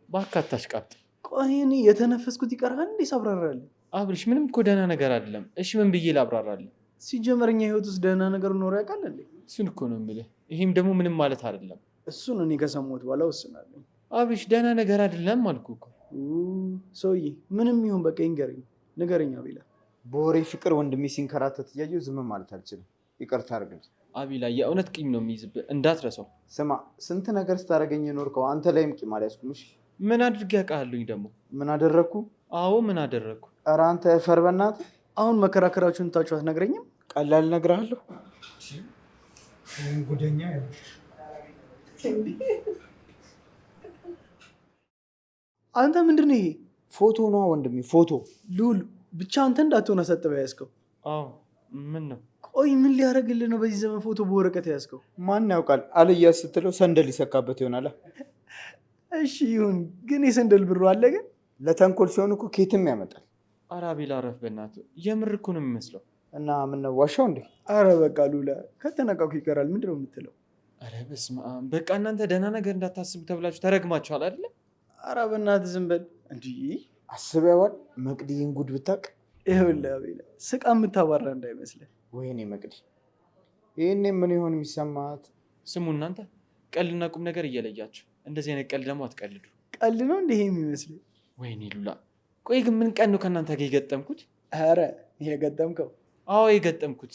እባክህ አታሽቃብጥ። ቆይ እኔ የተነፈስኩት ይቀርሃል እንዴ ሳብራራለህ? አብርሽ ምንም እኮ ደህና ነገር አይደለም። እሺ ምን ብዬ ላብራራለህ? ሲጀመር እኛ ህይወት ውስጥ ደህና ነገር ኖሮ ያውቃል እንዴ? እሱን እኮ ነው የምልህ። ይሄም ደግሞ ምንም ማለት አይደለም። እሱን እኔ ከሰማሁት በኋላ ወስናለሁ። አብርሽ ደህና ነገር አይደለም አልኩህ እኮ። ሰውዬ ምንም ይሁን በቃ ይንገረኝ፣ ንገረኝ አቤላ። በወሬ ፍቅር ወንድሜ ሲንከራተት እያየሁ ዝም ማለት አልችልም። ይቅርታ አድርግልኝ። አቤላ የእውነት ቂም ነው የሚይዝብህ፣ እንዳትረሳው። ስማ ስንት ነገር ስታደርገኝ የኖርከው አንተ ላይም ቂም አልያዝኩም። እሺ ምን አድርጌ ያውቃለሁኝ ደግሞ? ምን አደረግኩ? አዎ ምን አደረግኩ? ኧረ አንተ ፈር በእናትህ። አሁን መከራከራችሁን ታችሁ አትነግረኝም? ቀላል እነግርሃለሁ። ጉደኛ አንተ ምንድን ነው ይሄ? ፎቶ ነው ወንድሜ፣ ፎቶ። ሉል ብቻ አንተ እንዳትሆን አሳጥበህ ያዝከው። አዎ ምን ነው? ቆይ ምን ሊያደርግልህ ነው በዚህ ዘመን ፎቶ በወረቀት ያዝከው? ማን ያውቃል? አልያዝ ስትለው ሰንደል ይሰካበት ይሆናል። እሺ ይሁን፣ ግን የሰንደል ብሩ አለ። ግን ለተንኮል ሲሆን እኮ ኬትም ያመጣል። ኧረ አቤል አረፍ በእናትህ፣ የምር እኮ ነው የሚመስለው። እና ምን ነው ዋሻው እንዴ? አረ በቃ ሉላ፣ ከተነቃኩ ይቀራል። ምንድን ነው የምትለው? አረ በስመ አብ። በቃ እናንተ ደህና ነገር እንዳታስቡ ተብላችሁ ተረግማችኋል አይደለ? አረ በእናትህ ዝም በል እንጂ አስበዋል። መቅዲን ጉድ ብታቅ። ይኸውልህ አቤላ፣ ስቃ የምታባራ እንዳይመስልህ። ወይኔ መቅዲ፣ ይህኔ ምን ይሆን የሚሰማት? ስሙ እናንተ ቀልድና ቁም ነገር እየለያችሁ እንደዚህ አይነት ቀልድ ደግሞ አትቀልዱ። ቀልድ ነው እንዲህ የሚመስልህ? ወይኔ ሉላ፣ ቆይ ግን ምን ቀን ነው ከእናንተ ጋር የገጠምኩት? አረ የገጠምከው? አዎ የገጠምኩት።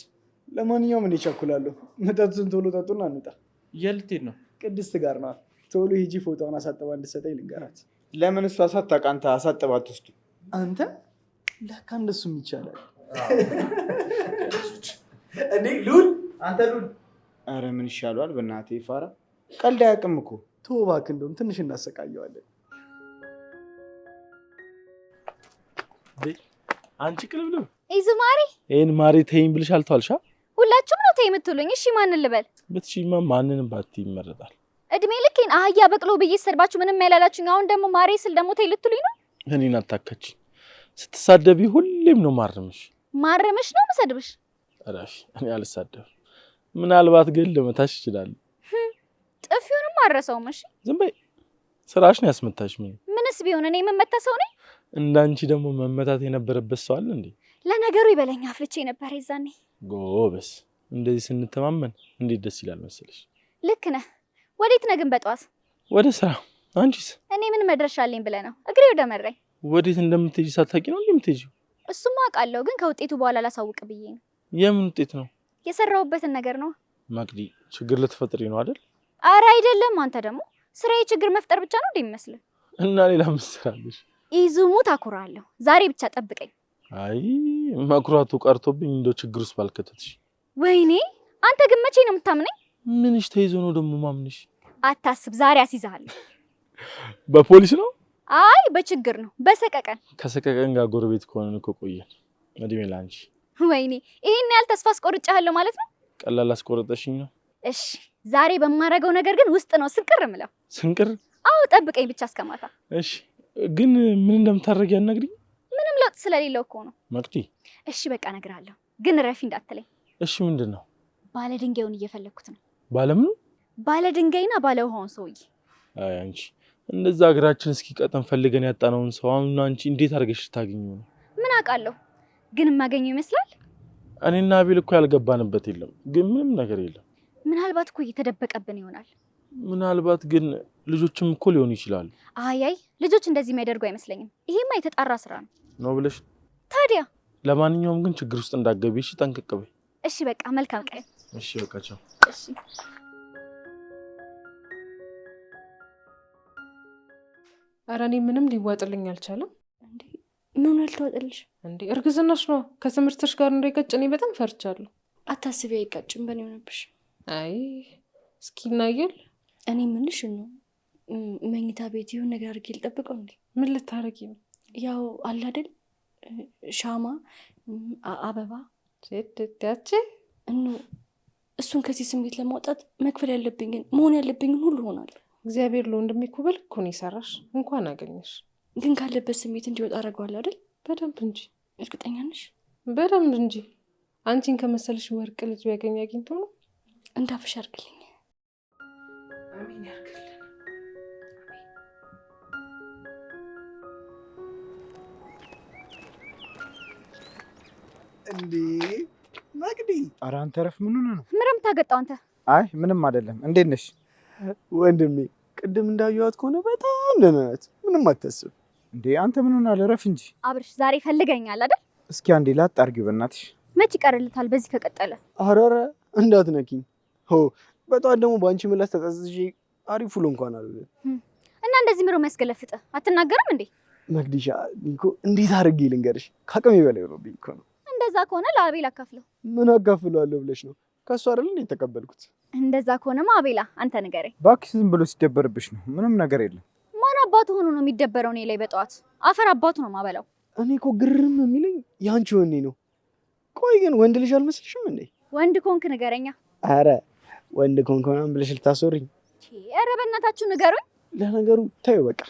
ለማንኛውም እኔ እቸኩላለሁ። መጠጡን ቶሎ ጠጡና እንውጣ። የት ልትሄድ ነው? ቅድስት ጋር ነዋ። ቶሎ ሂጂ፣ ፎቶውን አሳጥባ እንድትሰጠኝ ልንገራት። ለምን እሷ ሳታውቅ አንተ አሳጥባት ውስጡ? አንተ ለካ እንደሱም ይቻላል። እኔ ሉል፣ አንተ ሉል። አረ ምን ይሻለዋል በእናትህ ፋራ፣ ቀልድ አያውቅም እኮ። ተው እባክህ፣ እንደውም ትንሽ እናሰቃየዋለን። አንቺ ቅልብልብ ይዙ ማሪ፣ ይህን ማሪ ተይኝ ብልሽ አልተዋልሻ? ሁላችሁም ነው ተይ የምትሉኝ። እሺ ማንን ልበል? ብትሽማ ማንንም ባቲ ይመረጣል። እድሜ ልኬን አህያ በቅሎ ብዬ ሰድባችሁ ምንም ያላላችሁኝ፣ አሁን ደግሞ ማሬ ስል ደግሞ ተይ ልትሉኝ ነው? እኔን አታከች። ስትሳደቢ ሁሌም ነው ማረምሽ። ማረምሽ ነው መሰድብሽ? እረፊ፣ እኔ አልሳደብም። ምናልባት ግን ልመታሽ ይችላል። ጥፊውንም አረሰውም። እሺ ዝም በይ፣ ስራሽ ነው ያስመታሽ። ምንስ ቢሆን እኔ የምመታ ሰው ነኝ? እንዳንቺ ደግሞ መመታት የነበረበት ሰው አለ እንዴ? ለነገሩ ይበለኝ፣ አፍልቼ ነበር የዛኔ። ጎበስ፣ እንደዚህ ስንተማመን እንዴት ደስ ይላል መሰለሽ። ልክ ነህ። ወዴት ነህ ግን በጠዋት? ወደ ስራ። አንቺስ? እኔ ምን መድረሻ አለኝ ብለህ ነው? እግሬ ወደ መራኝ። ወዴት እንደምትሄጂ ሳታውቂ ነው እንዴ የምትሄጂው? እሱማ አውቃለሁ፣ ግን ከውጤቱ በኋላ ላሳውቅ ብዬ ነው። የምን ውጤት ነው? የሰራሁበትን ነገር ነው። ማቅዲ፣ ችግር ልትፈጥሪ ነው አይደል? አረ አይደለም። አንተ ደግሞ ስራዬ ችግር መፍጠር ብቻ ነው እንዴ የሚመስልህ? እና ሌላ ምን ትሰራለሽ? ይዙሙት አኩራለሁ። ዛሬ ብቻ ጠብቀኝ። አይ መኩራቱ ቀርቶብኝ እንደው ችግር ውስጥ ባልከተትሽ። ወይኔ አንተ ግን መቼ ነው የምታምነኝ? ምንሽ ተይዞ ነው ደግሞ ማምንሽ? አታስብ፣ ዛሬ አስይዝሃለሁ። በፖሊስ ነው? አይ በችግር ነው፣ በሰቀቀን። ከሰቀቀን ጋር ጎረቤት ከሆነን እኮ ቆየን። እድሜ ላንቺ። ወይኔ ይሄን ያህል ተስፋ አስቆርጫለሁ ማለት ነው? ቀላል አስቆረጠሽኝ ነው። እሺ ዛሬ በማረገው ነገር ግን ውስጥ ነው ስንቅር ምለው። ስንቅር? አዎ ጠብቀኝ ብቻ እስከማታ። እሺ ግን ምን እንደምታደርጊ አትነግሪኝ? ምንም ለውጥ ስለሌለው እኮ ነው። መቅዲ። እሺ በቃ እነግርሃለሁ፣ ግን ረፊ እንዳትለኝ። እሺ ምንድን ነው? ባለ ድንጋዩን እየፈለኩት ነው። ባለምኑ? ባለ ድንጋይና ባለ ውሃውን ሰውዬ። አይ አንቺ እንደዛ እግራችን እስኪቀጠን ፈልገን ያጣነውን ሰው አሁን አንቺ እንዴት አድርገሽ ታገኘው ነው? ምን አውቃለሁ፣ ግን የማገኘው ይመስላል። እኔና አቤል እኮ ያልገባንበት የለም፣ ግን ምንም ነገር የለም። ምናልባት እኮ እየተደበቀብን ይሆናል። ምናልባት ግን ልጆችም እኮ ሊሆኑ ይችላሉ። አይ ልጆች እንደዚህ የሚያደርጉ አይመስለኝም። ይሄማ የተጣራ ስራ ነው ነው ብለሽ ታዲያ። ለማንኛውም ግን ችግር ውስጥ እንዳትገቢ እሺ? ጠንቅቅ በይ። እሺ በቃ መልካም ቀን። እሺ በቃ ቻው። እሺ ኧረ እኔ ምንም ሊዋጥልኝ አልቻለም። እንዴ ምን አልተዋጠልሽ እንዴ? እርግዝናሽ ነው ከትምህርትሽ ጋር እንዳይጋጭ እኔ በጣም ፈርቻለሁ። አታስቢ፣ አይጋጭም። በኔ ሆነብሽ። አይ እስኪ እናየል። እኔ ምንሽ ነው መኝታ ቤት ይሁን ነገር አድርጌ ልጠብቀው እንዴ? ምን ልታረጊ ነው? ያው አለ አይደል ሻማ፣ አበባ ሴትታች እኑ እሱን ከዚህ ስሜት ለማውጣት መክፈል ያለብኝን መሆን ያለብኝን ሁሉ ሆናለሁ። እግዚአብሔር ለወንድሜ እኮ በልኩ ነው የሰራሽ። እንኳን አገኘሽ። ግን ካለበት ስሜት እንዲወጣ አደርገዋለሁ አይደል? በደንብ እንጂ። እርግጠኛ ነሽ? በደንብ እንጂ። አንቺን ከመሰለሽ ወርቅ ልጅ ቢያገኝ አግኝቶ ነው። እንዳፍሽ አድርግልኝ። አሜን ያርግልን። እንዴ መቅዲ! ኧረ አንተ ረፍ። ምን ሆነህ ነው? ምንም ታገጣው አንተ? አይ ምንም አይደለም። እንዴት ነሽ ወንድሜ? ቅድም እንዳየኋት ከሆነ በጣም ደህና ናት። ምንም አታስብ። እንዴ አንተ ምን ሆነሃል? ረፍ እንጂ። አብርሽ ዛሬ ፈልገኛል አይደል? እስኪ አንዴ ላጥ አድርጊው በእናትሽ። መች ይቀርልታል በዚህ ከቀጠለ። ኧረ እንዳትነኪኝ። ሆ በጠዋት ደግሞ በአንቺ ምላስ ተጠዝዤ አሪፍ ውሎ እንኳን አልውልም። እና እንደዚህ ምሮ የሚያስገለፍጥ አትናገርም እንዴ? መቅዲሻ እኮ እንዴት አድርጌ ልንገርሽ? ከአቅሜ በላይ ሆኖብኝ እኮ ነው። እንደዛ ከሆነ ለአቤል አካፍለው። ምን አካፍለዋለሁ ብለሽ ነው? ከእሱ አይደል እንዴ የተቀበልኩት? እንደዛ ከሆነማ አቤላ አንተ ንገረኝ። እባክሽ ዝም ብሎ ሲደበርብሽ ነው፣ ምንም ነገር የለም። ማን አባቱ ሆኖ ነው የሚደበረው እኔ ላይ በጠዋት? አፈር አባቱ ነው ማበላው። እኔ እኮ ግርም የሚለኝ ያንቺ ወኔ ነው። ቆይ ግን ወንድ ልጅ አልመስልሽም እንዴ? ወንድ ኮንክ ንገረኛ። አረ ወንድ ኮንክ ምናምን ብለሽ ልታስወሪኝ? ኧረ በእናታችሁ ንገሩኝ። ለነገሩ ታዩ በቃ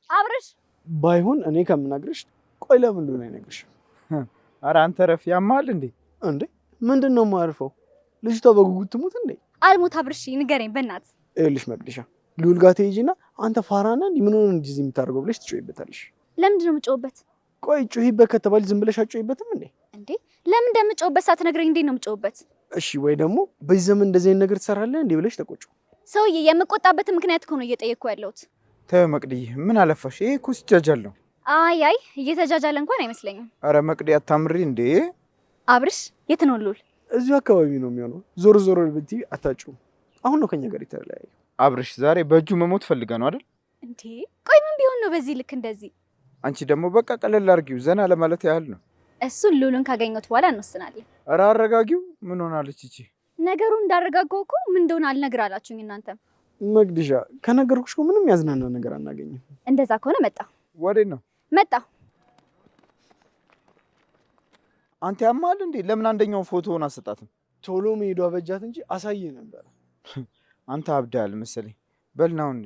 አብርሽ ባይሆን እኔ ከምናግርሽ ቆይ ለምን እንደሆነ አይነግርሽም? አረ አንተ ረፍ ያማል እንዴ? እንዴ ምንድን ነው የማርፈው? ልጅቷ በጉጉት ትሙት እንዴ? አልሙት አብርሽ ንገረኝ በእናት። ይኸውልሽ መቅደሻ ልዑል ጋር ትሄጂና አንተ ፋራና እንዲህ ምን ሆነ እንደዚህ የምታደርገው ብለሽ ትጮይበታለሽ። ለምንድን ነው የምጮህበት? ቆይ ጮሂበት ከተባለ ዝም ብለሽ አትጮይበትም እንዴ? እንዴ ለምን እንደምጮህበት ሳትነግረኝ እንዴት ነው የምጮህበት? እሺ ወይ ደግሞ በዚህ ዘመን እንደዚህ አይነት ነገር ትሰራለህ እንዴ ብለሽ ተቆጩ። ሰውዬ የምቆጣበት ምክንያት እኮ ነው እየጠየቅኩ ያለሁት። ተይው መቅድዬ፣ ምን አለፋሽ? ይሄ እኮ ሲጃጃል ነው። አይ እየተጃጃለ እንኳን አይመስለኝም። አረ መቅዲ አታምሪ እንዴ? አብርሽ የት ነው ሉል? እዚሁ አካባቢ ነው የሚሆነው። ዞር ዞር ብትይ አታጭው። አሁን ነው ከኛ ጋር የተለያየው። አብርሽ ዛሬ በእጁ መሞት ፈልጋ ነው አይደል? እንዴ ቆይ ምን ቢሆን ነው በዚህ ልክ እንደዚህ? አንቺ ደግሞ በቃ ቀለል አድርጊው፣ ዘና ለማለት ያህል ነው። እሱን ሉልን ካገኘሁት በኋላ እንወስናለን። አረ አረጋጊው። ምን ሆናለች እቺ? ነገሩን እንዳረጋጋው እኮ ምን እንደሆነ አልነግር አላችሁኝ እናንተም። መቅደሻ ከነገርኩሽ እኮ ምንም ያዝናና ነገር አናገኝም። እንደዛ ከሆነ መጣ። ወዴት ነው መጣ? አንተ ያማል እንዴ? ለምን አንደኛው ፎቶውን አሰጣትም? ቶሎ መሄዷ በጃት እንጂ አሳየ ነበር። አንተ አብዳል መሰለኝ። በልናው እንዴ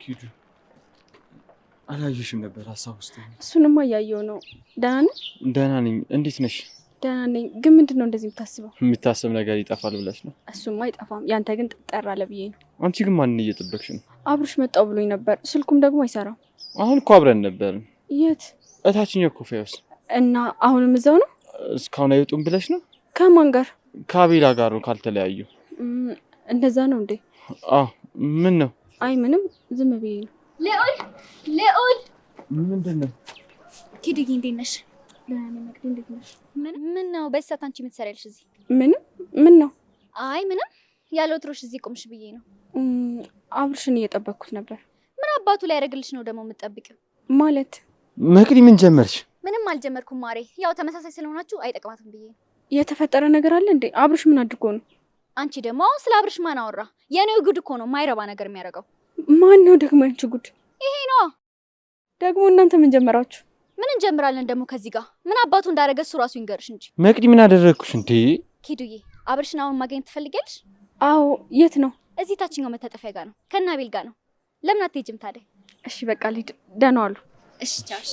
ኪዱ አላየሽም ነበር ሀሳብ ውስጥ። እሱንማ እያየው ነው። ደህና ነሽ? ደህና ነኝ። እንዴት ነሽ? ደህና ነኝ። ግን ምንድን ነው እንደዚህ የምታስበው? የሚታሰብ ነገር ይጠፋል ብለሽ ነው? እሱማ አይጠፋም። ያንተ ግን ጠራ አለ ብዬ ነው። አንቺ ግን ማንን እየጠበቅሽ ነው? አብርሽ መጣው ብሎኝ ነበር። ስልኩም ደግሞ አይሰራም። አሁን እኮ አብረን ነበርን። የት? እታችኛው ኮፌ ውስጥ። እና አሁንም እዛው ነው? እስካሁን አይወጡም ብለሽ ነው? ከማን ጋር? ከአቤላ ጋር ነው ካልተለያዩ። እንደዛ ነው እንዴ? አዎ። ምን ነው? አይ ምንም፣ ዝም ብዬ ነው። ልዑል ምንድን ነው? ኪዱዬ እንዴት ነሽ? ደህና ነኝ። መቅዲ እንዴት ነሽ? ምን ነው በዚህ ሰዓት አንቺ የምትሰሪያለሽ እዚህ? ምንም። ምን ነው? አይ ምንም፣ ያለ ወትሮሽ እዚህ ቆምሽ ብዬ ነው። አብርሽን እየጠበቅኩት ነበር። ምን አባቱ ላይ ያደርግልሽ ነው ደግሞ የምትጠብቂው? ማለት መቅዲ ምን ጀመርሽ? ምንም አልጀመርኩም ማሬ፣ ያው ተመሳሳይ ስለሆናችሁ አይጠቅማትም ብዬ ነው። የተፈጠረ ነገር አለ እንዴ? አብርሽ ምን አድርጎ ነው? አንቺ ደግሞ አሁን ስለ አብርሽ ማን አወራ? የኔው ጉድ እኮ ነው ማይረባ ነገር የሚያደርገው። ማን ነው ደግሞ ያንቺ ጉድ? ይሄ ነው ደግሞ። እናንተ ምን ጀመራችሁ? ምን እንጀምራለን ደግሞ ከዚህ ጋር? ምን አባቱ እንዳደረገ እሱ ራሱ ይንገርሽ እንጂ። መቅዲ ምን አደረግኩሽ እንዴ? ኪዱዬ አብርሽን አሁን ማግኘት ትፈልጊያለሽ? አዎ። የት ነው? እዚህ ታችኛው መታጠፊያ ጋር ነው፣ ከና አቤል ጋር ነው። ለምን አትሄጂም ታዲያ? እሺ በቃ ልሂድ። ደህና ዋሉ። እሺ ቻውሽ።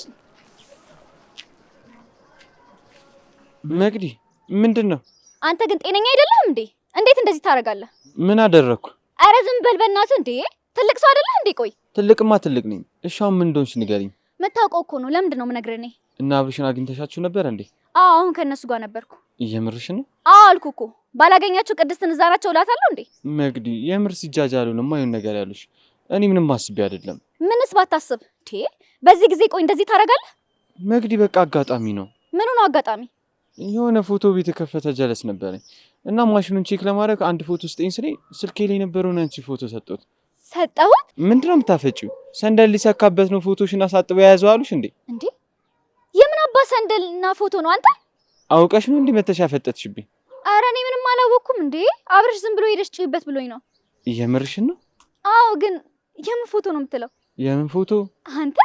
መቅዲ ምንድን ነው? አንተ ግን ጤነኛ አይደለህም እንዴ? እንዴት እንደዚህ ታደርጋለህ? ምን አደረግኩ? አረ ዝም በል በእናትህ እንዴ! ትልቅ ሰው አይደለህ እንዴ? ቆይ ትልቅማ ትልቅ ነኝ። እሺ አሁን ምን እንደሆንሽ ንገሪኝ። መታወቀው እኮ ነው። ለምንድን ነው የምነግርህ እኔ? እና አብርሽን አግኝተሻችሁ ነበር እንዴ? አዎ አሁን ከእነሱ ጋር ነበርኩ። የምርሽ ነው? አዎ አልኩህ እኮ። ባላገኛቸው ቅድስትን እዛ ናቸው እላታለሁ እንዴ? መቅዲ የምር ሲጃጃሉ ነው የማይሆን ነገር ያሉሽ። እኔ ምንም አስቤ አይደለም። ምንስ ባታስብ ቴ በዚህ ጊዜ ቆይ እንደዚህ ታደርጋለህ? መቅዲ በቃ አጋጣሚ ነው። ምኑ ነው አጋጣሚ? የሆነ ፎቶ ቤት የከፈተ ጀለስ ነበረኝ እና ማሽኑን ቼክ ለማድረግ አንድ ፎቶ ስጠኝ ስለ ስልኬ ላይ የነበረውን አንቺ ፎቶ ሰጠሁት። ሰጠሁት? ምንድን ነው የምታፈጪው? ሰንደል ሊሰካበት ነው ፎቶሽን አሳጥበው የያዘው አሉሽ እንዴ? እንዴ የምን አባ ሰንደል እና ፎቶ ነው አንተ? አውቀሽ ነው እንዴ መተሽ ያፈጠጥሽብኝ? ኧረ እኔ ምንም አላወቅኩም። እንዴ አብርሽ ዝም ብሎ ሄደሽ ጭይበት ብሎኝ ነው። የምርሽን ነው? አዎ ግን የምን ፎቶ ነው የምትለው? የምን ፎቶ? አንተ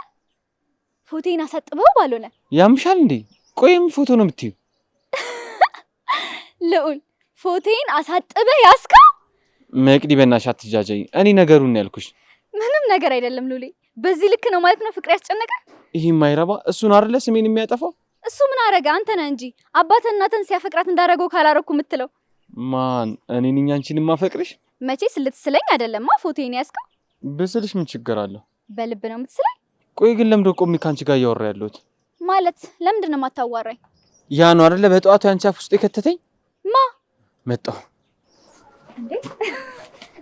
ፎቶዬን አሳጥበው ባልሆነ ያምሻል እንዴ? ቆይ የምን ፎቶ ነው የምትይው? ልዑል ፎቶዬን አሳጥበህ ያስከው? መቅዲ በእናትሽ አትጃጃይ። እኔ ነገሩን ያልኩሽ። ምንም ነገር አይደለም ሉሌ። በዚህ ልክ ነው ማለት ነው ፍቅር ያስጨነቀ? ይሄ ማይረባ እሱን አይደለ ስሜን የሚያጠፋው? እሱ ምን አረገ? አንተ ነህ እንጂ አባትህ እናትን ሲያፈቅራት እንዳረገው ካላረኩ የምትለው። ማን? እኔ ነኝ አንቺን ማፈቅርሽ? መቼስ ልትስለኝ አይደለማ ፎቶዬን ያስከው። ብስልሽ ምን ችግር አለው? በልብ ነው የምትስለኝ። ቆይ ግን ለምንድን ቆሜ ካንቺ ጋር እያወራ ያለሁት? ማለት ለምንድን ነው የማታዋራኝ? ያ ነው አይደለ በጠዋቱ ያንቺ አፍ ውስጥ የከተተኝ? ማ መጣሁ እንዴ?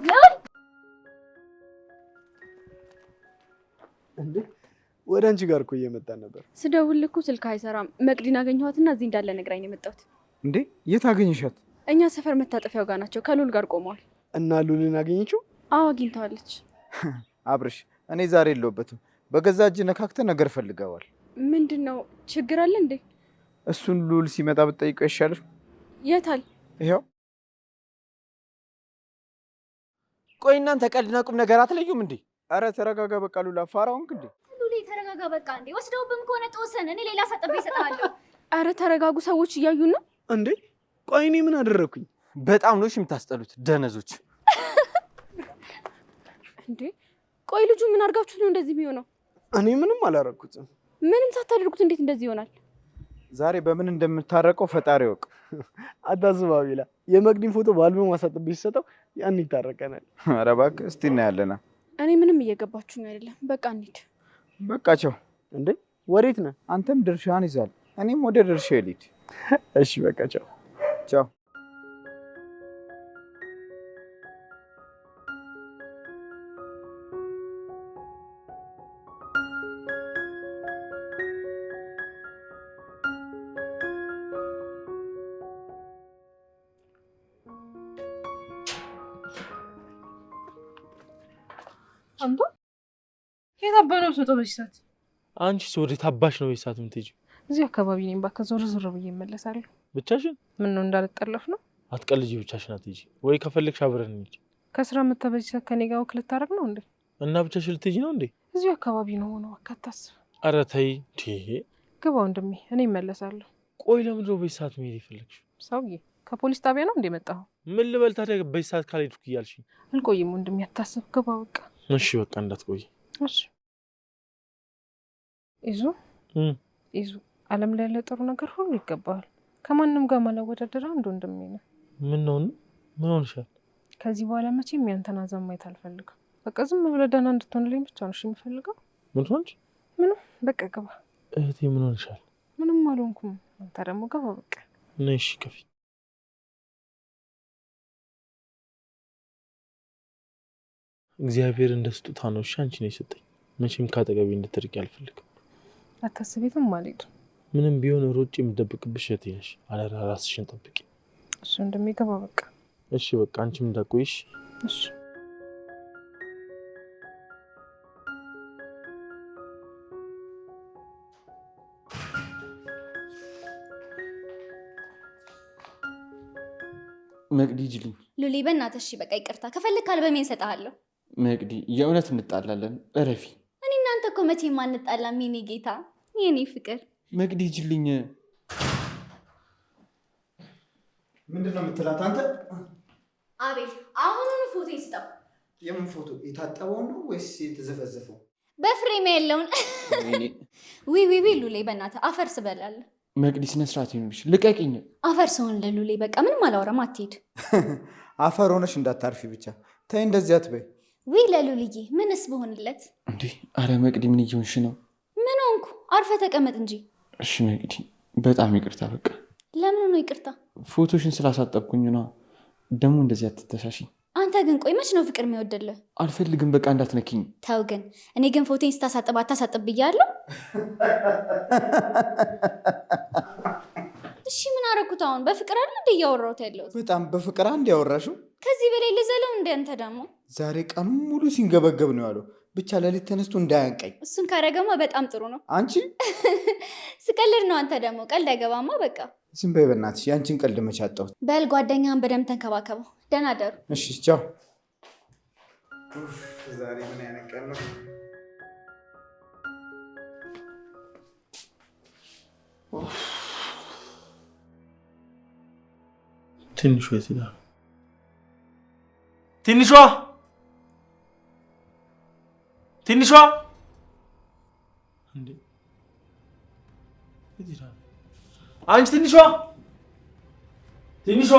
ልዑል እንዴ ወደ አንቺ ጋር እኮ እየመጣን ነበር። ስደውልልህ እኮ ስልክ አይሰራም። መቅዲን አገኘኋትና እዚህ እንዳለ ነግራኝ ነው የመጣሁት። እንዴ የት አገኘሻት? እኛ ሰፈር መታጠፊያው ጋር ናቸው። ከሉል ጋር ቆመዋል። እና ሉልን አገኘችው? አዎ አግኝተዋለች። አብርሽ እኔ ዛሬ የለሁበትም። በገዛ እጅ ነካክተ ነገር ፈልገዋል። ምንድን ነው ችግር አለ እንዴ? እሱን ሉል ሲመጣ ብትጠይቀው ይሻላል። የታል? ይኸው። ቆይ እናንተ ቀልድና ቁም ነገር አትለዩም እንዴ? አረ ተረጋጋ በቃ ሉላ፣ ፋራውንክ እንዴ? ሉሌ ተረጋጋ በቃ እንዴ። ወስደውብም ከሆነ ተወሰነ፣ እኔ ሌላ ሳጥቤ እሰጥሃለሁ። አረ ተረጋጉ፣ ሰዎች እያዩን ነው እንዴ። ቆይ እኔ ምን አደረኩኝ? በጣም ነው የምታስጠሉት ደነዞች። እንዴ ቆይ ልጁ ምን አድርጋችሁት ነው እንደዚህ የሚሆነው? እኔ ምንም አላረኩትም። ምንም ሳታደርጉት እንዴት እንደዚህ ይሆናል? ዛሬ በምን እንደምታረቀው ፈጣሪ ወቅ። አታስብ አቤላ፣ የመቅዲን ፎቶ በአልበም አሳጥቤ ሲሰጠው ያን ይታረቀናል። ኧረ እባክህ እስቲ እናያለና። እኔ ምንም እየገባችሁኝ አይደለም። በቃ እንሂድ። በቃቸው። እንዴ ወዴት ነህ? አንተም ድርሻህን ይዛል፣ እኔም ወደ ድርሻዬ ልሂድ። እሺ በቃቸው። ቻው። አንዱ የት አባ ነው የምትወጣው በዚህ ሰዓት? አንቺስ ወዴት አባሽ ነው በዚህ ሰዓት የምትሄጂው? እዚህ አካባቢ ነኝ። እባክህ ዞር ዞር ብዬ እመለሳለሁ። ብቻሽን? ምን ነው እንዳልጠለፍ ነው? አትቀልጂ፣ ብቻሽን አትሄጂ። ወይ ከፈለግሽ አብረን እንሂድ። ከስራ መጥታ በዚህ ሰዓት ከኔ ጋር ወክ ልታደርግ ነው እንዴ? እና ብቻሽን ልትሄጂ ነው እንዴ? እዚሁ አካባቢ ነው ሆነው አታስብ። ኧረ ተይ። ግባ ወንድሜ፣ እኔ እመለሳለሁ። ቆይ ለምንድን ነው በዚህ ሰዓት መሄድ የፈለግሽው? ሰውዬ ከፖሊስ ጣቢያ ነው እንዴ መጣኸው? ምን ልበል ታዲያ በዚህ ሰዓት ካልሄድኩ እያልሽኝ? አልቆይም ወንድሜ፣ አታስብ። ግባ በቃ። እሺ በቃ እንዳትቆይ። እሺ ይዙ ዓለም ላይ ያለ ጥሩ ነገር ሁሉ ይገባል። ከማንም ጋር ማላወዳደር አንድ ወንድሜ ነው። ምን ነው? ምን ሆንሻል? ከዚህ በኋላ መቼም ያንተን አዛም ማየት አልፈልግም። በቃ ዝም ብለህ ደህና እንድትሆንልኝ ብቻ ነው የምፈልገው። ምን ሆንሽ? ምንም በቃ ግባ። እህቴ ምን ሆንሻል? ምንም አልሆንኩም። አንተ ደግሞ ግባ በቃ። ነይ እሺ ከፊ እግዚአብሔር እንደ ስጦታ ነው እሺ አንቺ ነው የሰጠኝ። መቼም ካጠገቤ እንድትርቂ አልፈልግም። አታስብ፣ የትም አልሄድም። ምንም ቢሆን ሮጬ የምደብቅብሽ እህቴ ነሽ። አደራ ራስሽን ጠብቂ እሱ። እንደሚገባ በቃ እሺ። በቃ አንቺም እንዳትቆይሽ እሺ። መቅዲ ጅልኝ። ሉሊ በእናትሽ በቃ ይቅርታ። ከፈለክ አልበሜን እሰጥሃለሁ። መቅዲ የእውነት እንጣላለን፣ እረፊ። እኔ እናንተ እኮ መቼም አንጣላም የኔ ጌታ፣ የኔ ፍቅር። መቅዲ ጅልኝ። ምንድን ነው የምትላት አንተ? አቤል አሁኑኑ ፎቶ ይስጠው። የምን ፎቶ? የታጠበው ነው ወይስ የተዘፈዘፈው? በፍሬም ያለውን። ዊ ሉሌ በእናትህ አፈር ስበላለሁ። መቅዲ ስነ ስርዓት ይኑርሽ፣ ልቀቂኝ። አፈር ሰውን ለሉሌ በቃ ምንም አላወራም፣ አትሄድ። አፈር ሆነሽ እንዳታርፊ ብቻ ተይ፣ እንደዚህ አትበይ። ዊ ለሉልዬ ምንስ በሆንለት እንዴ? አረ መቅዲ ምን እየሆንሽ ነው? ምን ሆንኩ? አርፈ ተቀመጥ እንጂ። እሺ መቅዲ በጣም ይቅርታ። በቃ ለምን ነው ይቅርታ? ፎቶሽን ስላሳጠብኩኝ ነው። ደግሞ እንደዚህ አትተሻሽኝ። አንተ ግን ቆይ መች ነው ፍቅር የሚወደልህ? አልፈልግም፣ በቃ እንዳትነኪኝ። ተው ግን እኔ ግን ፎቶን ስታሳጥብ አታሳጥብ ብያለሁ። እሺ ምን አደረኩት አሁን? በፍቅር አይደል እንደ እያወራሁት ያለሁት? በጣም በፍቅር አንድ ያወራሽው። ከዚህ በላይ ልዘለው እንደ አንተ ደግሞ። ዛሬ ቀኑን ሙሉ ሲንገበገብ ነው ያለው። ብቻ ለሊት ተነስቶ እንዳያንቀኝ። እሱን ካረገማ በጣም ጥሩ ነው። አንቺ ስቀልድ ነው። አንተ ደግሞ ቀልድ አይገባማ። በቃ ዝም በይ በእናትሽ። ያንቺን ቀልድ መች አጣሁት። በል ጓደኛህን በደንብ ተንከባከበው። ደህና ደሩ። እሺ ቻው። ዛሬ ምን አይነት ቀን ነው? ትንሿ የት ሄዳ ነው? ትንሿ እንዴ! የት ሄዳ ነው? አንቺ ትንሿ